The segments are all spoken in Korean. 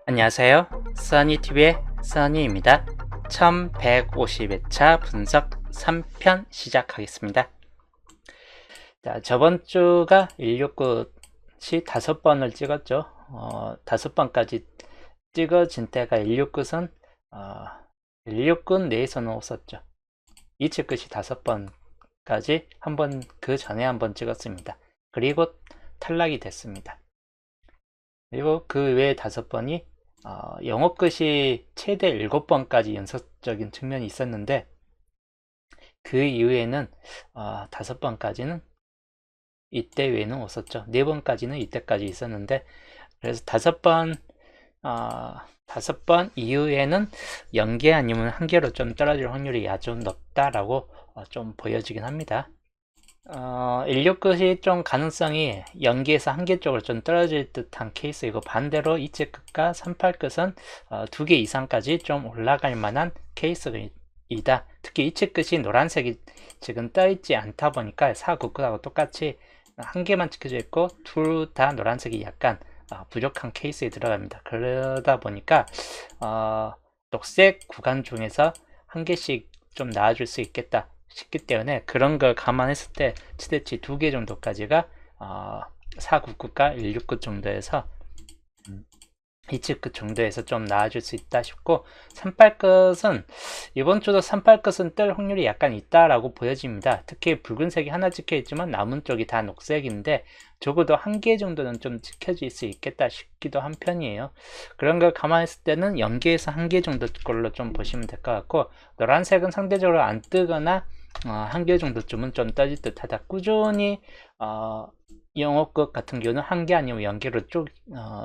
안녕하세요. 써니TV의 써니입니다. 1150회차 분석 3편 시작하겠습니다. 자, 저번 주가 169시 5번을 찍었죠. 5번까지 찍어진 때가 169선 169 내에서는 없었죠. 이치 끝이 5번까지 한번 그 전에 한번 찍었습니다. 그리고 탈락이 됐습니다. 그리고 그 외에 5번이 영어 끝이 최대 7번까지 연속적인 측면이 있었는데 그 이후에는 5번까지는 이때 외에는 없었죠. 4번까지는 이때까지 있었는데 그래서 5번 이후에는 0개 아니면 1개로 좀 떨어질 확률이 아주 높다라고 좀 보여지긴 합니다. 169시 좀 가능성이 0개에서 1개 쪽으로 좀 떨어질 듯한 케이스이고 반대로 이체 끝과 38 끝은 2개 이상까지 좀 올라갈 만한 케이스이다. 특히 이체 끝이 노란색이 지금 떠있지 않다 보니까 499하고 똑같이 1개만 찍혀져 있고 둘 다 노란색이 약간 부족한 케이스에 들어갑니다. 그러다 보니까 녹색 구간 중에서 1개씩 좀 나와줄 수 있겠다 싶기 때문에 그런 걸 감안했을 때 최대치 2개 정도까지가 499가 169 정도에서 이츠끝 정도에서 좀 나아질 수 있다 싶고 38끝은 이번 주도 38끝은 뜰 확률이 약간 있다라고 보여집니다. 특히 붉은색이 하나 찍혀 있지만 남은 쪽이 다 녹색인데 적어도 1개 정도는 좀 찍혀질 수 있겠다 싶기도 한 편이에요. 그런 걸 감안했을 때는 0개에서 1개 정도 걸로 좀 보시면 될 것 같고 노란색은 상대적으로 안 뜨거나 1개 정도쯤은 좀 떠질 듯 하다. 꾸준히 영어 끝 같은 경우는 1개 아니면 0개로 쭉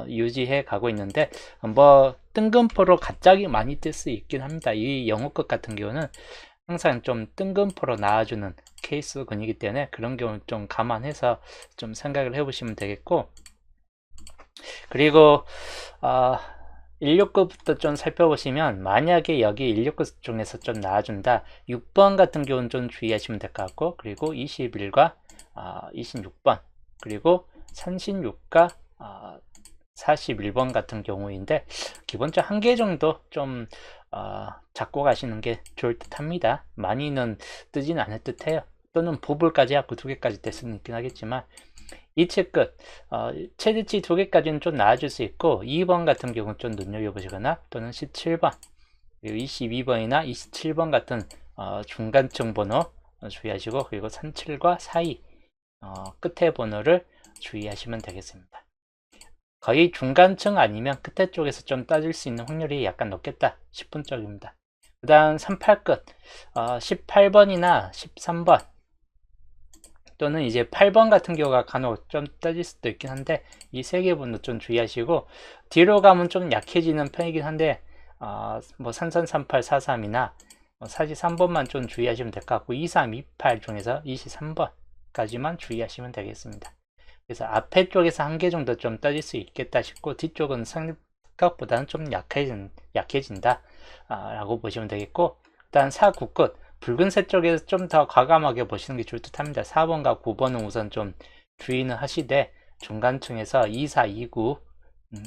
유지해 가고 있는데 뭐 뜬금포로 갑자기 많이 뜰 수 있긴 합니다. 이 영어 끝 같은 경우는 항상 좀 뜬금포로 나와주는 케이스군이기 때문에 그런 경우는 좀 감안해서 좀 생각을 해보시면 되겠고 그리고 169부터 좀 살펴보시면 만약에 여기 169 중에서 좀 나와준다 6번 같은 경우는 좀 주의하시면 될 것 같고 그리고 21과 26번 그리고 36과 41번 같은 경우인데 기본적으로 1개 정도 좀 잡고 가시는 게 좋을 듯 합니다. 많이는 뜨진 않을 듯 해요. 또는 보불까지 하고 2개까지 될 수는 있긴 하겠지만 이체 끝 최대치 2개까지는 좀 나아질 수 있고 2번 같은 경우는 좀 눈여겨보시거나 또는 17번 그리고 22번이나 27번 같은 중간층 번호 주의하시고 그리고 37과 42 끝에 번호를 주의하시면 되겠습니다. 거의 중간층 아니면 끝에 쪽에서 좀 따질 수 있는 확률이 약간 높겠다 싶은 쪽입니다. 그 다음 38끝 18번이나 13번 또는 이제 8번 같은 경우가 간혹 좀 떠질 수도 있긴 한데 이 세 개 분도 좀 주의하시고 뒤로 가면 좀 약해지는 편이긴 한데 뭐 3338, 43이나 43번만 좀 주의하시면 될 것 같고 23, 28 중에서 23번 까지만 주의하시면 되겠습니다. 그래서 앞에 쪽에서 1개 정도 좀 떠질 수 있겠다 싶고 뒤쪽은 생각보다는 좀 약해진다 라고 보시면 되겠고 일단 4, 9 끝 붉은색 쪽에서 좀 더 과감하게 보시는 게 좋을 듯 합니다. 4번과 9번은 우선 좀 주의는 하시되 중간층에서 2, 4, 2, 9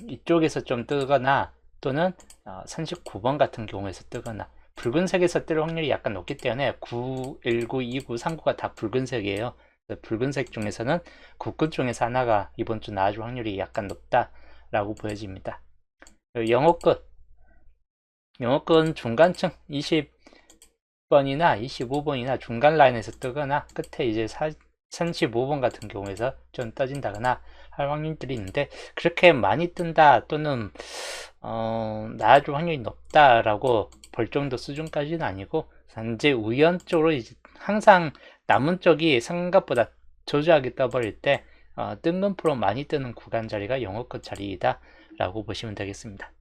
이쪽에서 좀 뜨거나 또는 39번 같은 경우에서 뜨거나 붉은색에서 뜰 확률이 약간 높기 때문에 9, 19, 29, 39가 다 붉은색이에요. 붉은색 중에서는 9끝 중에서 하나가 이번 주 나아질 확률이 약간 높다라고 보여집니다. 영어 끝은 중간층 20번이나 25번이나 중간 라인에서 뜨거나 끝에 이제 35번 같은 경우에서 좀 떠진다거나 할 확률들이 있는데 그렇게 많이 뜬다 또는 나아질 확률이 높다라고 볼 정도 수준까지는 아니고 단지 우연적으로 이제 항상 남은 쪽이 생각보다 저조하게 떠버릴 때 뜬금포로 많이 뜨는 구간 자리가 영어 끝 자리이다 라고 보시면 되겠습니다.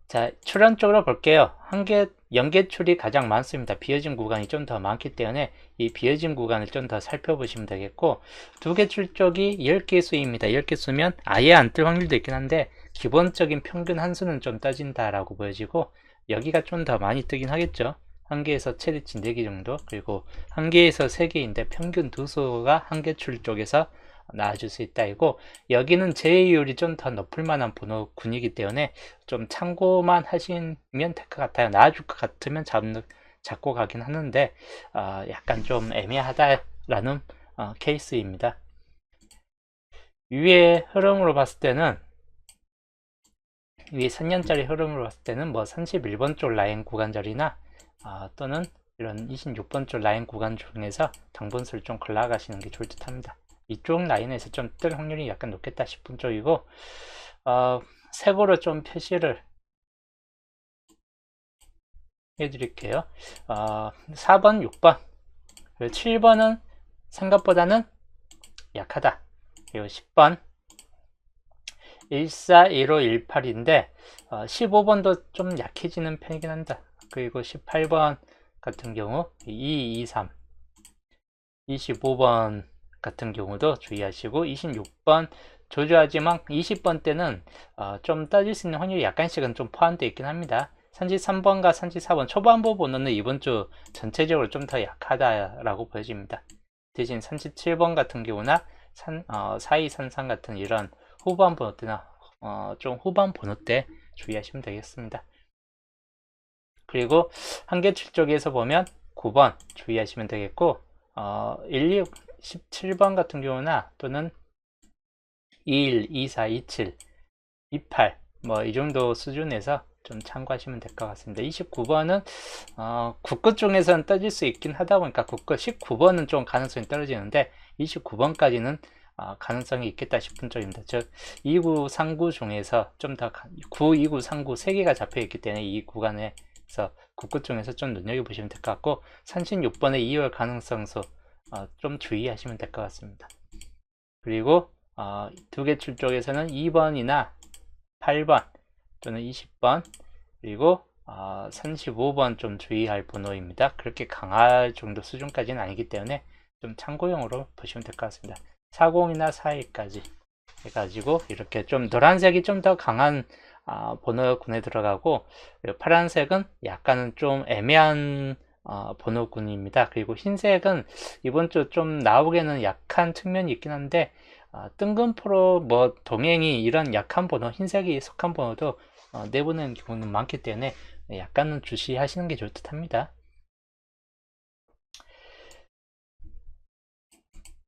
자, 출현 쪽으로 볼게요. 0개 출이 가장 많습니다. 비어진 구간이 좀 더 많기 때문에 이 비어진 구간을 좀 더 살펴보시면 되겠고 2개 출 쪽이 10개 수입니다. 10개 수면 아예 안 뜰 확률도 있긴 한데 기본적인 평균 한수는 좀 떠진다라고 보여지고 여기가 좀 더 많이 뜨긴 하겠죠. 1개에서 최대치 4개 정도 그리고 1개에서 3개인데 평균 두수가 1개 출 쪽에서 나와줄 수 있다 이고, 여기는 제외율이 좀 더 높을 만한 번호군이기 때문에 좀 참고만 하시면 될 것 같아요. 나와줄 것 같으면 잡고 가긴 하는데 약간 좀 애매하다라는 케이스입니다. 위의 흐름으로 봤을 때는, 위에 3년짜리 흐름으로 봤을 때는 뭐 31번 쪽 라인 구간짜리나 또는 이런 26번 쪽 라인 구간 중에서 당분수를 좀 골라가시는 게 좋을 듯 합니다. 이쪽 라인에서 좀 뜰 확률이 약간 높겠다 싶은 쪽이고, 색으로 좀 표시를 해드릴게요. 4번, 6번, 7번은 생각보다는 약하다. 그리고 10번 141518인데 15번도 좀 약해지는 편이긴 한다. 그리고 18번 같은 경우 223, 25번 같은 경우도 주의하시고, 26번 조조하지만 20번 때는 좀 따질 수 있는 확률이 약간씩은 좀 포함되어 있긴 합니다. 33번과 34번 초반부 번호는 이번 주 전체적으로 좀 더 약하다라고 보여집니다. 대신 37번 같은 경우나 4233 같은 이런 후반 번호 때나 좀 후반 번호 때 주의하시면 되겠습니다. 그리고 한계출 쪽에서 보면 9번 주의하시면 되겠고, 17번 같은 경우나 또는 21, 24, 27, 28 뭐 이 정도 수준에서 좀 참고하시면 될 것 같습니다. 29번은 국거 쪽에서는 떠질 수 있긴 하다 보니까 국거 19번은 좀 가능성이 떨어지는데 29번까지는 가능성이 있겠다 싶은 쪽입니다. 즉 29, 39 중에서 좀 더 9, 29, 39 3개가 잡혀 있기 때문에 이 구간에서 국거 쪽에서 좀 눈여겨보시면 될 것 같고, 36번의 2월 가능성수 좀 주의하시면 될 것 같습니다. 그리고 두 개 출 쪽에서는 2번이나 8번 또는 20번 그리고 35번 좀 주의할 번호입니다. 그렇게 강할 정도 수준까지는 아니기 때문에 좀 참고용으로 보시면 될 것 같습니다. 40이나 41까지 해가지고 이렇게 좀 노란색이 좀 더 강한 번호군에 들어가고, 파란색은 약간은 좀 애매한 번호군입니다. 그리고 흰색은 이번 주 좀 나오기에는 약한 측면이 있긴 한데, 뜬금포로 뭐 동행이 이런 약한 번호, 흰색이 속한 번호도 내보내는 경우는 많기 때문에 약간은 주시하시는 게 좋을 듯 합니다.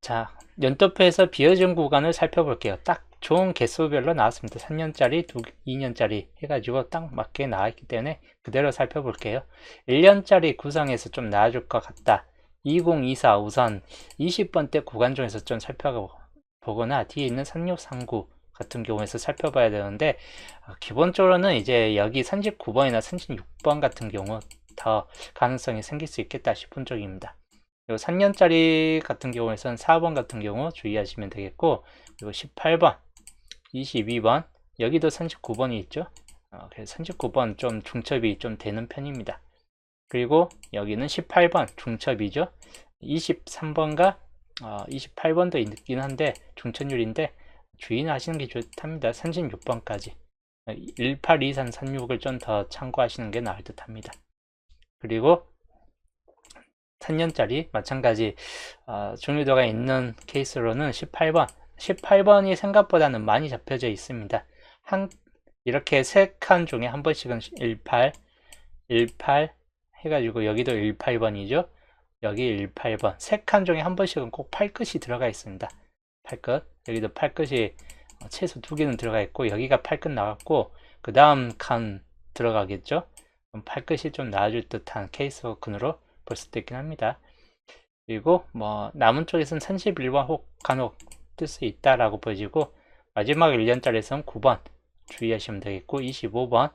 자, 연도표에서 비어진 구간을 살펴볼게요. 딱 좋은 개수별로 나왔습니다. 3년짜리, 2년짜리 해가지고 딱 맞게 나왔기 때문에 그대로 살펴볼게요. 1년짜리 구성에서 좀 나아질 것 같다. 2024 우선 20번 대 구간 중에서 좀 살펴보거나 뒤에 있는 3639 같은 경우에서 살펴봐야 되는데, 기본적으로는 이제 여기 39번이나 36번 같은 경우 더 가능성이 생길 수 있겠다 싶은 쪽입니다. 3년짜리 같은 경우에선 4번 같은 경우 주의하시면 되겠고, 그리고 18번, 22번, 여기도 39번이 있죠. 그래서 39번 좀 중첩이 좀 되는 편입니다. 그리고 여기는 18번 중첩이죠. 23번과 28번도 있긴 한데 중첩률인데 주의는 하시는 게 좋답니다. 36번까지 18, 23, 36을 좀 더 참고하시는 게 나을 듯 합니다. 그리고 3년짜리 마찬가지 중요도가 있는 케이스로는 18번이 생각보다는 많이 잡혀져 있습니다. 이렇게 3칸 중에 한 번씩은 18 해가지고 여기도 18번이죠. 여기 18번 3칸 중에 한 번씩은 꼭 팔끝이 들어가 있습니다. 팔끝, 여기도 팔끝이 최소 2개는 들어가 있고, 여기가 팔끝 나왔고 그 다음 칸 들어가겠죠. 팔끝이 좀 나아질 듯한 케이스군으로 볼 수도 있긴 합니다. 그리고 뭐 남은 쪽에서는 31번 혹 간혹 뜰 수 있다라고 보여지고, 마지막 1년짜리에서는 9번 주의하시면 되겠고, 25번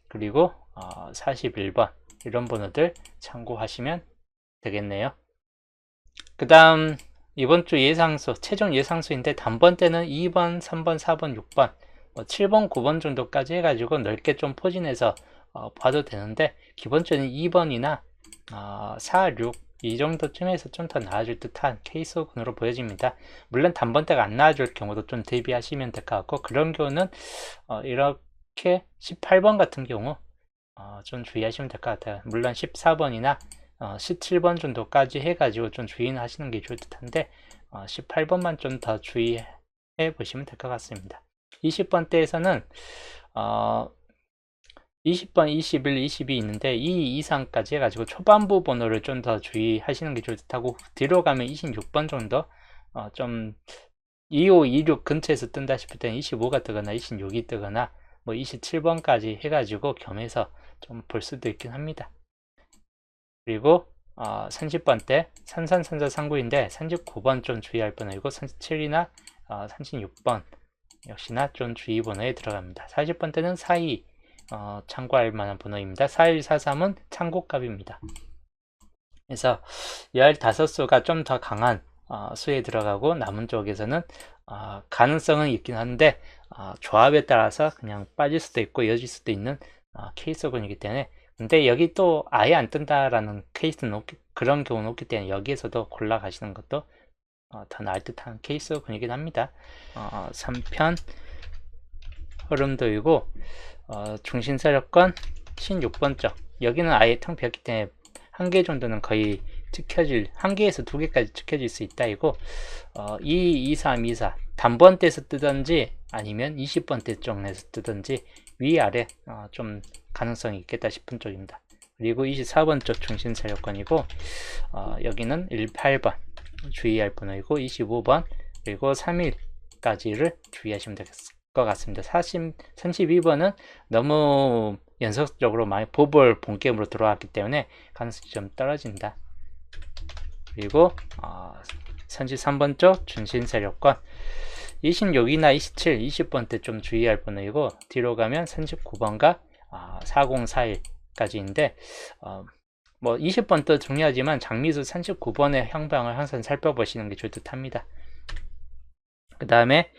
그리고 41번 이런 번호들 참고하시면 되겠네요. 그 다음 이번 주 예상수, 최종 예상수인데 단번 때는 2번, 3번, 4번, 6번, 7번, 9번 정도까지 해가지고 넓게 좀 포진해서 봐도 되는데, 기본적으로 2번이나 4, 6 이 정도쯤에서 좀 더 나아질 듯한 케이스군으로 보여집니다. 물론 단번대가 안 나아질 경우도 좀 대비하시면 될 것 같고, 그런 경우는 이렇게 18번 같은 경우 좀 주의하시면 될 것 같아요. 물론 14번이나 17번 정도까지 해가지고 좀 주의는 하시는 게 좋을 듯한데, 18번만 좀 더 주의해 보시면 될 것 같습니다. 20번대에서는 20번, 21, 22 있는데 2 이상까지 해가지고 초반부 번호를 좀 더 주의하시는 게 좋을 듯하고, 뒤로 가면 26번 정도 좀 25, 26 근처에서 뜬다 싶을 때는 25가 뜨거나 26이 뜨거나 뭐 27번까지 해가지고 겸해서 좀 볼 수도 있긴 합니다. 그리고 30번대 산산산자상구인데 39번 좀 주의할 번호이고, 37이나 36번 역시나 좀 주의 번호에 들어갑니다. 40번대는 42 참고할 만한 번호입니다. 4143은 참고값입니다. 그래서 15수가 좀 더 강한 수에 들어가고, 남은 쪽에서는 가능성은 있긴 한데 조합에 따라서 그냥 빠질 수도 있고 이어질 수도 있는 케이스군이기 때문에, 근데 여기 또 아예 안 뜬다라는 케이스는 그런 경우는 없기 때문에 여기에서도 골라 가시는 것도 더 나을 듯한 케이스군이긴 합니다. 3편 흐름도이고, 중심세력권 16번 쪽 여기는 아예 텅 비었기 때문에 한 개 정도는 거의 찍혀질, 한 개에서 두 개까지 찍혀질 수 있다 이고, 2, 2, 3, 2, 4 단번대에서 뜨든지 아니면 20번대 쪽에서 뜨든지 위아래 좀 가능성이 있겠다 싶은 쪽입니다. 그리고 24번 쪽 중심 세력권이고, 여기는 18번 주의할 번호이고, 25번 그리고 3일까지를 주의하시면 될 것 같습니다. 32번은 너무 연속적으로 많이 보벌 본게임으로 들어왔기 때문에 가능성이 좀 떨어진다. 그리고 33번 쪽 중심 세력권 26이나 27, 20번대 좀 주의할 번호이고, 뒤로 가면 39번과 4041까지인데 뭐 20번도 중요하지만 장미수 39번의 향방을 항상 살펴보시는 게 좋을 듯 합니다. 그 다음에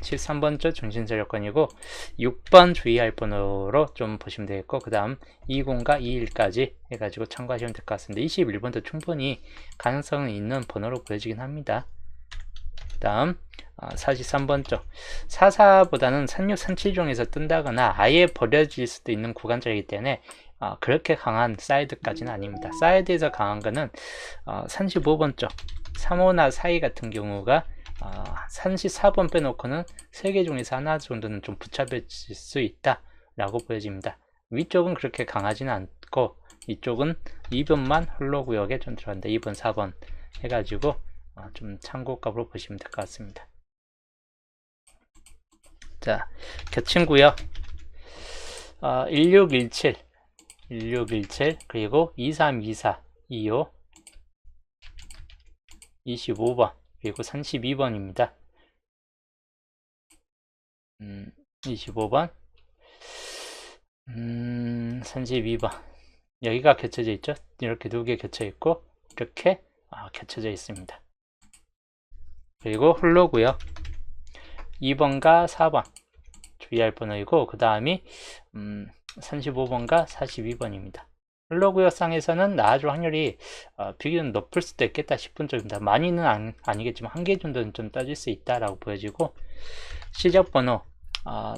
13번 쪽 중심세력권이고, 6번 주의할 번호로 좀 보시면 되겠고, 그 다음 20과 21까지 해가지고 참고하시면 될 것 같습니다. 21번도 충분히 가능성은 있는 번호로 보여지긴 합니다. 그 다음 43번 쪽 44보다는 36, 37 중에서 뜬다거나 아예 버려질 수도 있는 구간짜리이기 때문에 그렇게 강한 사이드까지는 아닙니다. 사이드에서 강한 거는 35번 쪽 3호나 4위 같은 경우가 34번 빼놓고는 3개 중에서 하나 정도는 좀 붙잡힐 수 있다 라고 보여집니다. 위쪽은 그렇게 강하지는 않고 이쪽은 2번만 홀로구역에 좀 들어간다. 2번, 4번 해가지고 좀 참고값으로 보시면 될 것 같습니다. 자, 겹친 구역 1617 그리고 2324 25 25번 그리고 32번입니다. 25번 32번 여기가 겹쳐져 있죠. 이렇게 두 개 겹쳐 있고 이렇게 겹쳐져 있습니다. 그리고 홀로구역 2번과 4번 주의할 번호이고, 그 다음이 35번과 42번입니다. 홀로구역상에서는 나아질 확률이 비교는 높을 수도 있겠다 싶은 쪽입니다. 많이는 아니겠지만 한 개 정도는 좀 따질 수 있다라고 보여지고, 시작번호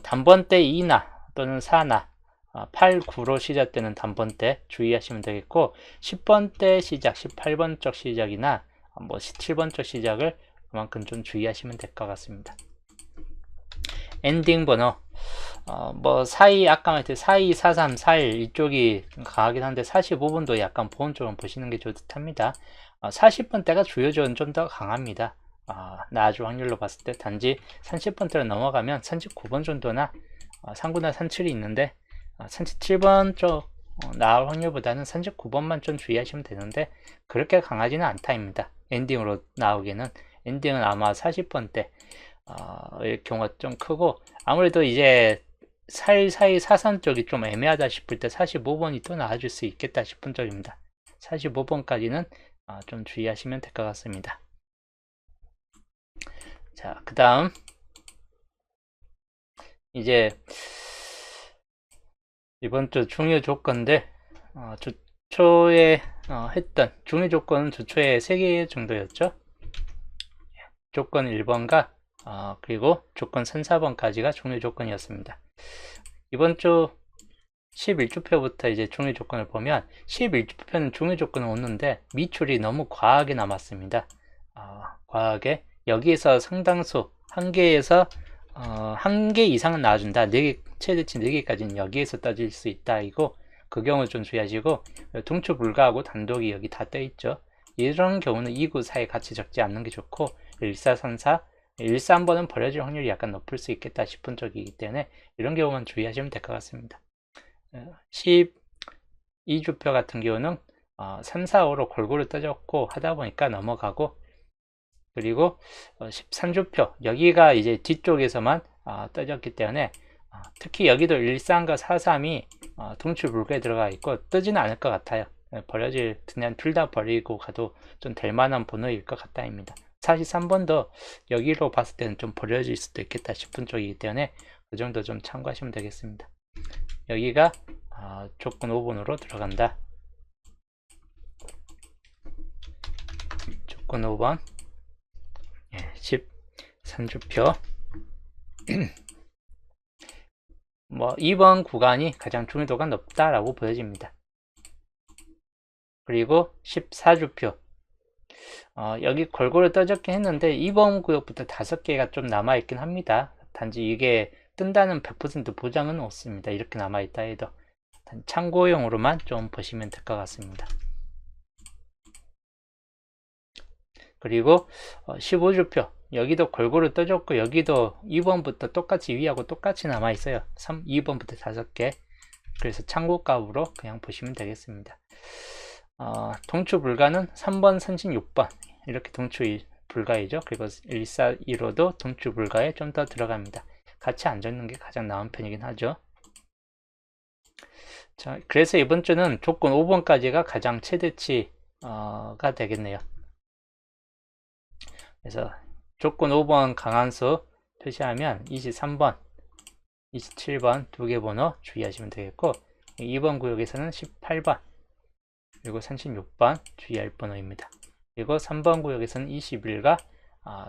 단번대 2나 또는 4나 8, 9로 시작되는 단번대 주의하시면 되겠고, 10번대 시작, 18번 쪽 시작이나 뭐 17번 쪽 시작을 그만큼 좀 주의하시면 될 것 같습니다. 엔딩 번호 뭐 42, 아까 말했듯이 42, 43, 41 이쪽이 강하긴 한데 45번도 약간 보험 쪽은 보시는 게 좋을 듯 합니다. 40번대가 주요적은 좀 더 강합니다. 나아질 확률로 봤을 때. 단지 30번대로 넘어가면 39번 정도나 39나 37이 있는데 37번 쪽 나올 확률보다는 39번만 좀 주의하시면 되는데 그렇게 강하지는 않다입니다. 엔딩으로 나오기에는. 엔딩은 아마 40번대 의 경우가 좀 크고, 아무래도 이제 4142, 43 쪽이 좀 애매하다 싶을 때 45번이 또 나와줄 수 있겠다 싶은 쪽입니다. 45번까지는 좀 주의하시면 될 것 같습니다. 자, 그 다음 이제 이번 주 중요 조건들 주초에 했던 중요 조건은 주초에 3개 정도였죠. 조건 1번과 그리고 조건 3, 4번까지가 종료 조건이었습니다. 이번 주 11주표부터 이제 종료 조건을 보면 11주표는 종료 조건은 없는데 미출이 너무 과하게 남았습니다. 과하게 여기에서 상당수 한 개에서 한 개 이상은 나와준다. 4개, 최대치 4개까지는 여기에서 떠질 수 있다. 이거 그 경우 좀 주의하시고, 동초 불가하고 단독이 여기 다 떠있죠. 이런 경우는 2구 사이에 같이 적지 않는 게 좋고, 1434, 1,3번은 버려질 확률이 약간 높을 수 있겠다 싶은 쪽이기 때문에 이런 경우만 주의하시면 될 것 같습니다. 12주표 같은 경우는 3, 4, 5로 골고루 떠졌고 하다 보니까 넘어가고, 그리고 13주표 여기가 이제 뒤쪽에서만 떠졌기 때문에 특히 여기도 13과 43이 동출 불가에 들어가 있고 뜨지는 않을 것 같아요. 버려질 그냥 둘 다 버리고 가도 좀 될 만한 번호일 것 같다입니다. 43번도 여기로 봤을 때는 좀 버려질 수도 있겠다 싶은 쪽이기 때문에 그 정도 좀 참고하시면 되겠습니다. 여기가 조건 5번으로 들어간다. 조건 5번 13주표 뭐 2번 구간이 가장 중요도가 높다라고 보여집니다. 그리고 14주표 여기 골고루 떠졌긴 했는데 2번 구역부터 5개가 좀 남아있긴 합니다. 단지 이게 뜬다는 100% 보장은 없습니다. 이렇게 남아있다 해도 참고용으로만 좀 보시면 될 것 같습니다. 그리고 15주표 여기도 골고루 떠졌고 여기도 2번부터 똑같이 위하고 똑같이 남아있어요. 2번부터 5개. 그래서 참고값으로 그냥 보시면 되겠습니다. 동추 불가는 3번, 36번 이렇게 동추 불가이죠. 그리고 1415도 동추 불가에 좀 더 들어갑니다. 같이 안 적는 게 가장 나은 편이긴 하죠. 자, 그래서 이번 주는 조건 5번까지가 가장 최대치가 되겠네요. 그래서 조건 5번 강한수 표시하면 23번, 27번 두 개 번호 주의하시면 되겠고 2번 구역에서는 18번 그리고 36번 주의할 번호입니다. 그리고 3번 구역에서는 21과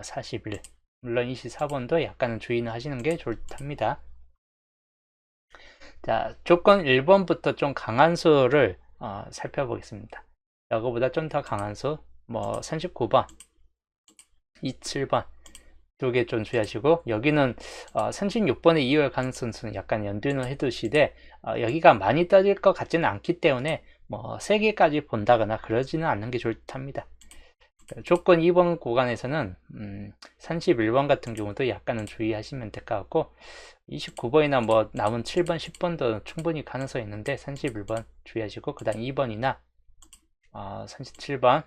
41 물론 24번도 약간은 주의는 하시는 게 좋답니다. 자, 조건 1번부터 좀 강한 수를 살펴보겠습니다. 이거보다 좀 더 강한 수, 뭐 39번, 27번 두 개 좀 주의하시고 여기는 36번의 2월 가능성은 약간 연두는 해두시되 여기가 많이 떠질 것 같지는 않기 때문에 뭐 3개까지 본다거나 그러지는 않는 게 좋답니다. 조건 2번 구간에서는 31번 같은 경우도 약간은 주의하시면 될 것 같고 29번이나 뭐 남은 7번, 10번도 충분히 가능성이 있는데 31번 주의하시고 그 다음 2번이나 37번,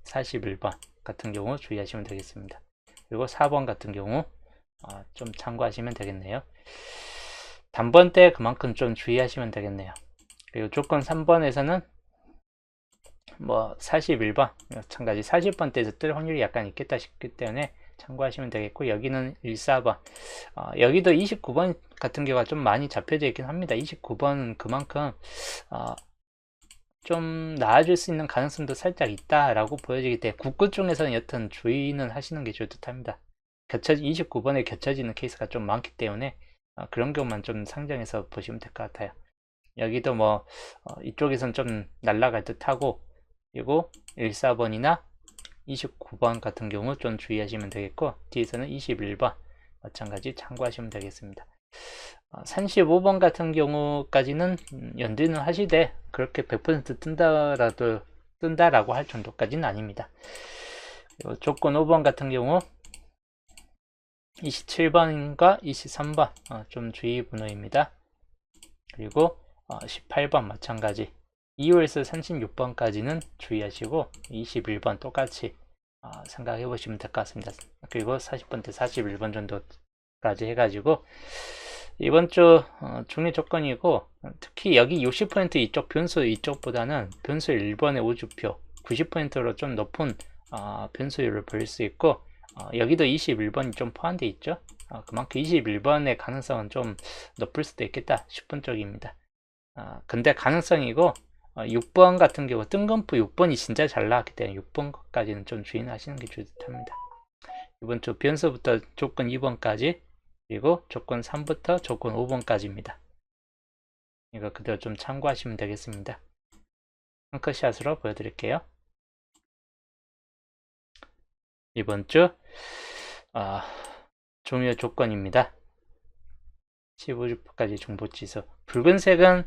41번 같은 경우 주의하시면 되겠습니다. 그리고 4번 같은 경우 좀 참고하시면 되겠네요. 단번 때 그만큼 좀 주의하시면 되겠네요. 그리고 조건 3번에서는 뭐 41번 마찬가지 40번 때에서 뜰 확률이 약간 있겠다 싶기 때문에 참고하시면 되겠고 여기는 14번 여기도 29번 같은 경우가 좀 많이 잡혀져 있긴 합니다. 29번은 그만큼 좀 나아질 수 있는 가능성도 살짝 있다라고 보여지기 때문에 국구 중에서는 여튼 주의는 하시는 게 좋을 듯 합니다. 29번에 겹쳐지는 케이스가 좀 많기 때문에 그런 경우만 좀 상정해서 보시면 될 것 같아요. 여기도 뭐 이쪽에선 좀 날아갈 듯 하고 그리고 14번이나 29번 같은 경우 좀 주의하시면 되겠고 뒤에서는 21번 마찬가지 참고하시면 되겠습니다. 35번 같은 경우까지는 연두는 하시되 그렇게 100% 뜬다라고 할 정도까지는 아닙니다. 그리고 조건 5번 같은 경우 27번과 23번 좀 주의 번호입니다. 그리고 18번 마찬가지 2호에서 36번까지는 주의하시고 21번 똑같이 생각해 보시면 될 것 같습니다. 그리고 40번 때 41번 정도까지 해가지고 이번 주 중립 조건이고 특히 여기 60% 이쪽 변수 이쪽보다는 변수 1번의 5주표 90%로 좀 높은 변수율을 보일 수 있고 여기도 21번이 좀 포함되어 있죠. 그만큼 21번의 가능성은 좀 높을 수도 있겠다 싶은 쪽입니다. 근데 가능성이고 6번 같은 경우 뜬금포 6번이 진짜 잘 나왔기 때문에 6번까지는 좀 주의하시는 게 좋답니다. 이번 주 변수부터 조건 2번까지 그리고 조건 3부터 조건 5번까지입니다. 이거 그대로 좀 참고하시면 되겠습니다. 한 컷샷으로 보여드릴게요. 이번 주 중요 조건입니다. 15주까지 정보지수. 붉은색은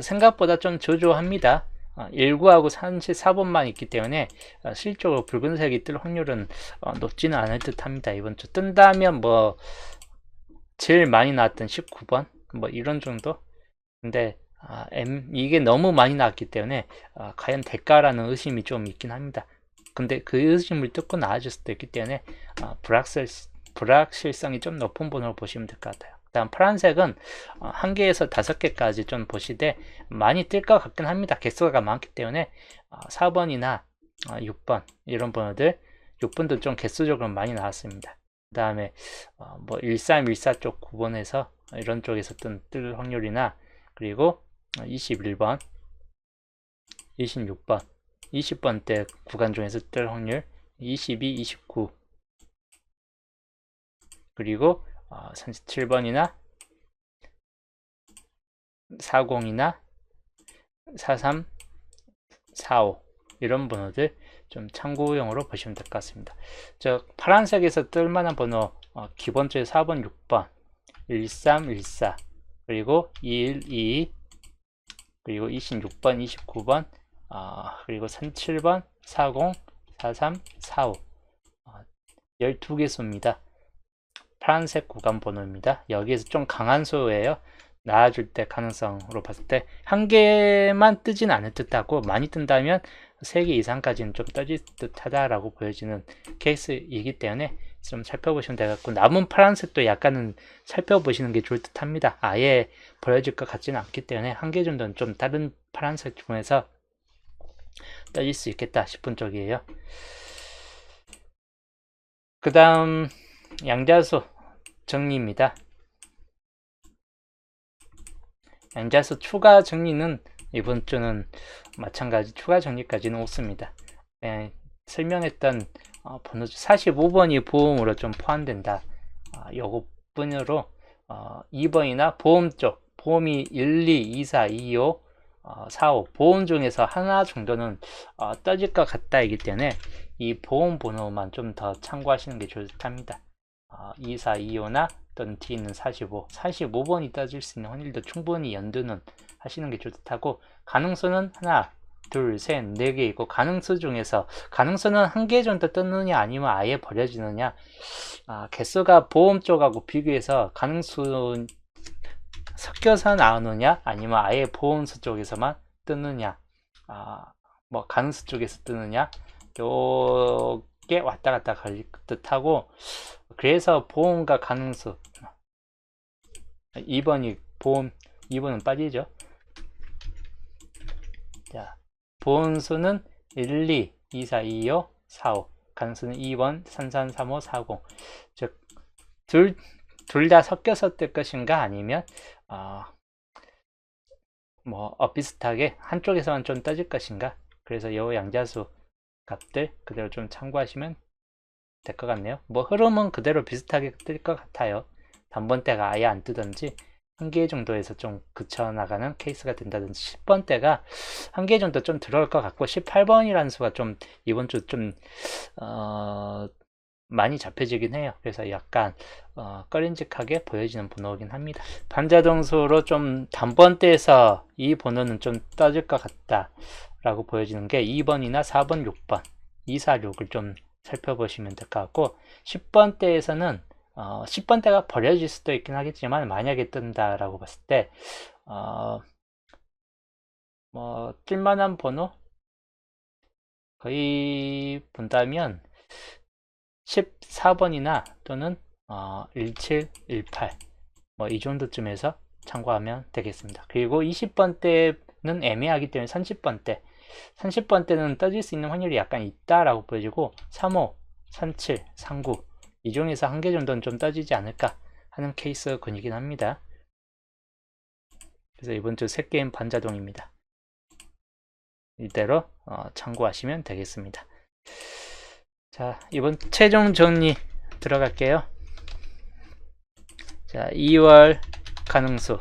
생각보다 좀 저조합니다. 19하고 34번만 있기 때문에 실적으로 붉은색이 뜰 확률은 높지는 않을 듯 합니다. 이번 주 뜬다면 뭐 제일 많이 나왔던 19번 뭐 이런 정도. 근데 이게 너무 많이 나왔기 때문에 과연 될까라는 의심이 좀 있긴 합니다. 근데 그 의심을 뚫고 나아질 수도 있기 때문에 불확실성이 좀 높은 번호로 보시면 될 것 같아요. 다음 파란색은 1개에서 5개까지 좀 보시되 많이 뜰 것 같긴 합니다. 개수가 많기 때문에 4번이나 6번 이런 번호들, 6번도 좀 개수적으로 많이 나왔습니다. 그 다음에 뭐 1314 쪽 9번에서 이런 쪽에서 뜰 확률이나, 그리고 21번, 26번, 20번대 구간 중에서 뜰 확률 22, 29, 그리고 37번이나 40이나 43, 45 이런 번호들 좀 참고용으로 보시면 될 것 같습니다. 저 파란색에서 뜰만한 번호 기본적으로 4번, 6번, 13, 14, 그리고 21, 22, 그리고 26번, 29번, 그리고 37번, 40, 43, 45 12개수입니다. 파란색 구간 번호입니다. 여기에서 좀 강한 수예요. 나아줄 때 가능성으로 봤을 때 1개만 뜨진 않을 듯하고, 많이 뜬다면 3개 이상까지는 좀 떠질 듯하다라고 보여지는 케이스이기 때문에 좀 살펴보시면 되겠고, 남은 파란색도 약간은 살펴보시는 게 좋을 듯합니다. 아예 버려질 것 같지는 않기 때문에 1개 정도는 좀 다른 파란색 중에서 떠질 수 있겠다 싶은 쪽이에요. 그 다음 양자수 정리입니다. 양자수 추가 정리는 이번 주는 마찬가지 추가 정리까지는 없습니다. 설명했던 번호 45번이 보험으로 좀 포함된다. 요것뿐으로 2번이나 보험 쪽, 보험이 1, 2, 2, 4, 2, 5, 4, 5 보험 중에서 하나 정도는 떠질 것 같다이기 때문에 이 보험 번호만 좀 더 참고하시는 게 좋답니다. 2, 4, 2, 5나 또는 뒤에 있는 45, 45번이 떠질 수 있는 확률도 충분히 연두는 하시는 게 좋다고. 가능수는 하나, 둘, 셋, 4개 있고, 가능수 중에서 가능수는 1개 정도 뜨느냐 아니면 아예 버려지느냐, 개수가 보험 쪽하고 비교해서 가능수 섞여서 나오느냐 아니면 아예 보험수 쪽에서만 뜨느냐, 뭐 가능수 쪽에서 뜨느냐, 요게 왔다 갔다 갈 듯하고, 그래서 보험과 가능수 2번이 보험, 2번은 빠지죠. 자, 보험수는 1, 2, 2, 4, 2, 5, 4, 5, 가능수는 2번, 3, 3, 3, 5, 4, 0. 즉 둘 다 섞여서 뜰 것인가 아니면 뭐 비슷하게 한쪽에서만 좀 떠질 것인가. 그래서 요 양자수 값들 그대로 좀 참고하시면 될 것 같네요. 뭐 흐름은 그대로 비슷하게 뜰 것 같아요. 단번대가 아예 안 뜨든지 1개 정도에서 좀 그쳐나가는 케이스가 된다든지, 10번대가 1개 정도 좀 들어올 것 같고, 18번이라는 수가 좀 이번 주 좀 많이 잡혀지긴 해요. 그래서 약간 꺼림직하게 보여지는 번호이긴 합니다. 반자동수로 좀 단번대에서 이 번호는 좀 떠질 것 같다 라고 보여지는 게 2번이나 4번, 6번, 2, 4, 6을 좀 살펴보시면 될 것 같고, 10번대에서는 10번대가 버려질 수도 있긴 하겠지만, 만약에 뜬다라고 봤을 때 뭐 뜰만한 번호 거의 본다면 14번이나 또는 17, 18 뭐 이 정도쯤에서 참고하면 되겠습니다. 그리고 20번대는 애매하기 때문에 30번대는 떠질 수 있는 확률이 약간 있다라고 보여지고, 35, 37, 39 이 중에서 1개 정도는 좀 떠지지 않을까 하는 케이스군이긴 합니다. 그래서 이번 주 3게임 반자동입니다. 이대로 참고하시면 되겠습니다. 자, 이번 최종 정리 들어갈게요. 자, 2월 가능수.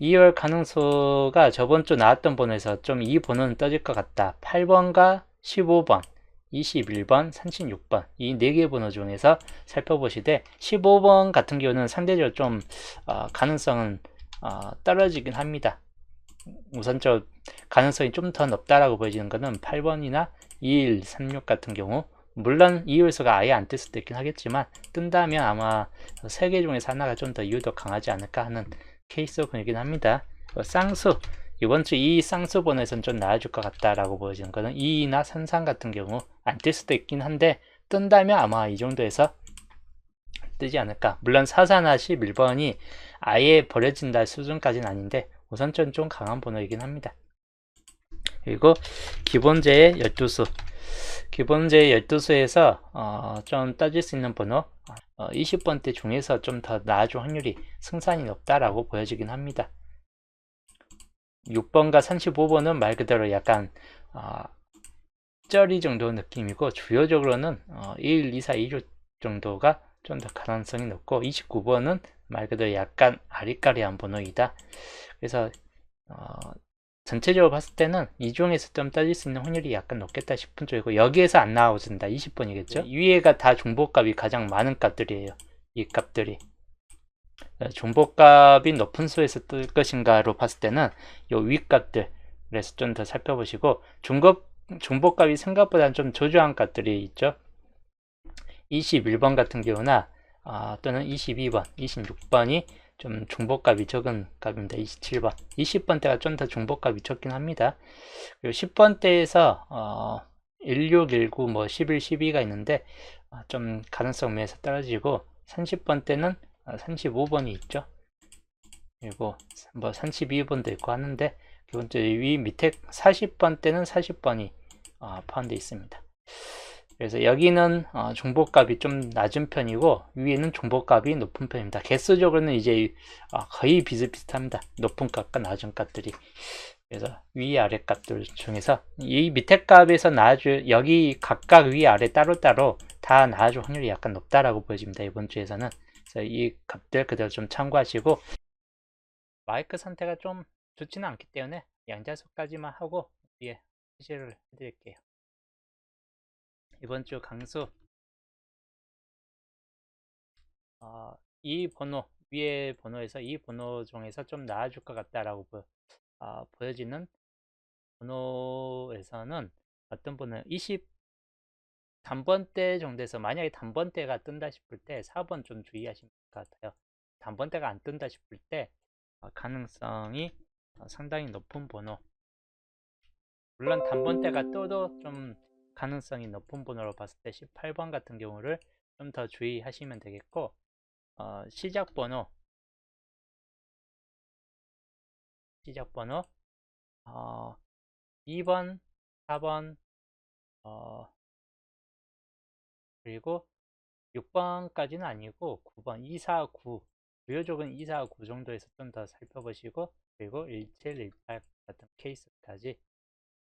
2월 가능수가 저번 주 나왔던 번호에서 좀 이 번호는 떠질 것 같다. 8번과 15번. 21번, 36번 이 4개 번호 중에서 살펴보시되 15번 같은 경우는 상대적으로 좀 가능성은 떨어지긴 합니다. 우선적 가능성이 좀 더 높다라고 보여지는 것은 8번이나 21, 36 같은 경우, 물론 이 요소가 아예 안 뜰 수도 있긴 하겠지만 뜬다면 아마 3개 중에서 하나가 좀 더 유독 강하지 않을까 하는 케이스이긴 합니다. 쌍수, 이번 주 이 쌍수 번호에서는 좀 나아질 것 같다라고 보여지는 것은 2나 33 같은 경우 안 뜰 수도 있긴 한데 뜬다면 아마 이 정도에서 뜨지 않을까. 물론 44나 11번이 아예 버려진다 수준까지는 아닌데 우선적으로 좀 강한 번호이긴 합니다. 그리고 기본제의 12수, 기본제의 12수에서 좀 따질 수 있는 번호 20번대 중에서 좀 더 나아질 확률이 승산이 높다라고 보여지긴 합니다. 6번과 35번은 말 그대로 약간 쩌리 정도 느낌이고, 주요적으로는 1, 2, 4, 2조 정도가 좀 더 가능성이 높고, 29번은 말 그대로 약간 아리까리한 번호이다. 그래서 전체적으로 봤을 때는 이 중에서 좀 따질 수 있는 확률이 약간 높겠다 싶은 쪽이고, 여기에서 안 나와준다 20번이겠죠. 네. 위에가 다 중복값이 가장 많은 값들이에요. 이 값들이 중복값이 높은 수에서 뜰 것인가로 봤을 때는 요 윗값들, 그래서 좀 더 살펴보시고, 중복값이 생각보다 좀 저조한 값들이 있죠. 21번 같은 경우나 또는 22번, 26번이 좀 중복값이 적은 값입니다. 27번, 20번대가 좀 더 중복값이 적긴 합니다. 그리고 10번대에서 16, 19, 뭐 11, 12가 있는데 좀 가능성 면에서 떨어지고, 30번대는 35번이 있죠. 그리고 뭐 32번도 있고 하는데, 기본적으로 위 밑에 40번대는 40번이 포함되어 있습니다. 그래서 여기는 중복값이 좀 낮은 편이고, 위에는 중복값이 높은 편입니다. 개수적으로는 이제 거의 비슷비슷합니다. 높은 값과 낮은 값들이. 그래서 위 아래 값들 중에서 이 밑에 값에서 나아줄, 여기 각각 위 아래 따로따로 다 나아줄 확률이 약간 높다라고 보여집니다. 이번 주에서는. 그래서 이 값들 그대로 좀 참고하시고, 마이크 상태가 좀 좋지는 않기 때문에 양자수까지만 하고 뒤에 표시를 해드릴게요. 이번 주 강수 이 번호, 위에 번호에서 이 번호 중에서 좀 나아질 것 같다라고 보여지는 번호에서는 어떤 번호 20 단번대 정도에서, 만약에 단번대가 뜬다 싶을 때 4번 좀 주의하시면 될 것 같아요. 단번대가 안 뜬다 싶을 때 가능성이 상당히 높은 번호, 물론 단번대가 떠도 좀 가능성이 높은 번호로 봤을 때 18번 같은 경우를 좀 더 주의하시면 되겠고, 시작 번호 2번, 4번, 그리고 6번까지는 아니고 9번, 2, 4, 9, 주요적은 2, 4, 9 정도에서 좀 더 살펴보시고, 그리고 17, 18 같은 케이스까지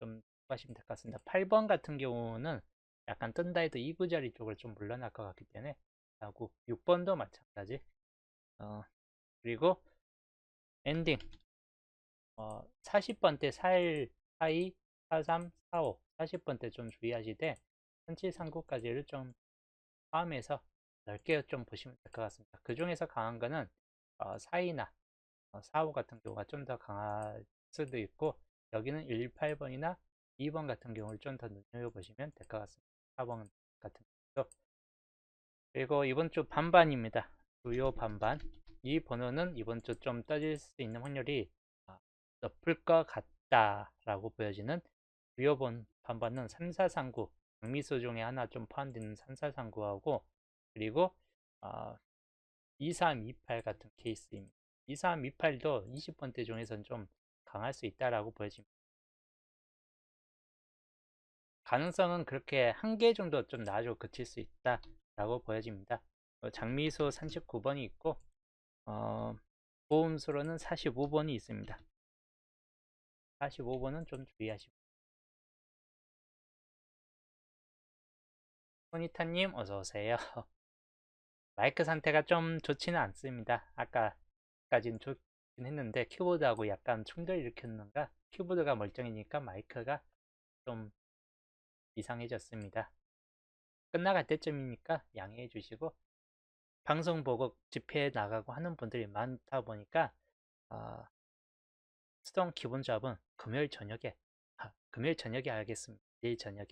좀 하시면 될 것 같습니다. 8번 같은 경우는 약간 뜬다 해도 2구 자리 쪽을 좀 물러날 것 같기 때문에 하고, 6번도 마찬가지. 그리고 엔딩 40번대 41, 42, 43, 45, 40번대 좀 주의하시되 3739까지를 좀 포함해서 넓게 좀 보시면 될 것 같습니다. 그 중에서 강한 거는 4이나 45 같은 경우가 좀 더 강할 수도 있고, 여기는 118번이나 2번 같은 경우를 좀 더 눈여겨보시면 될 것 같습니다. 4번 같은 경우도. 그리고 이번 주 반반입니다. 주요 반반. 이 번호는 이번 주 좀 떠질 수 있는 확률이 높을 것 같다라고 보여지는 주요 반반은 3439, 장미수 중에 하나 좀 포함되는 3439하고, 그리고 2328 같은 케이스입니다. 2328도 20번대 중에서는 좀 강할 수 있다라고 보여집니다. 가능성은 그렇게 한 개 정도 좀 나아지고 그칠 수 있다라고 보여집니다. 장미수 39번이 있고, 보험수로는 45번이 있습니다. 45번은 좀 주의하시고. 포니타님 어서오세요. 마이크 상태가 좀 좋지는 않습니다. 아까까지는 좋긴 했는데 키보드하고 약간 충돌 일으켰는가, 키보드가 멀쩡하니까 마이크가 좀 이상해졌습니다. 끝나갈 때쯤이니까 양해해 주시고, 방송 보고 집회에 나가고 하는 분들이 많다 보니까 수동 기본 잡은 금요일 저녁에, 금요일 저녁에 하겠습니다. 내일 저녁에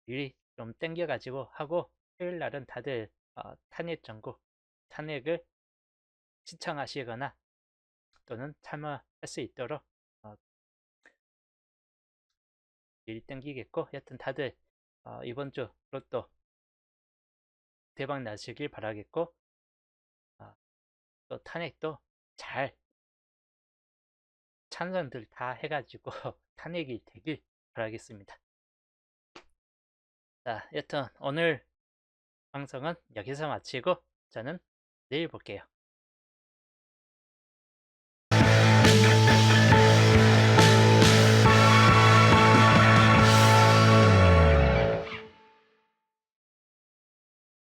미리 좀 땡겨가지고 하고, 토요일 날은 다들 탄핵 정국, 탄핵을 시청하시거나 또는 참여할 수 있도록 미리 땡기겠고, 여튼 다들 이번 주 로또 대박 나시길 바라겠고, 또 탄핵도 잘 찬성들 다 해가지고 탄핵이 되길 바라겠습니다. 자, 여튼 오늘 방송은 여기서 마치고 저는 내일 볼게요.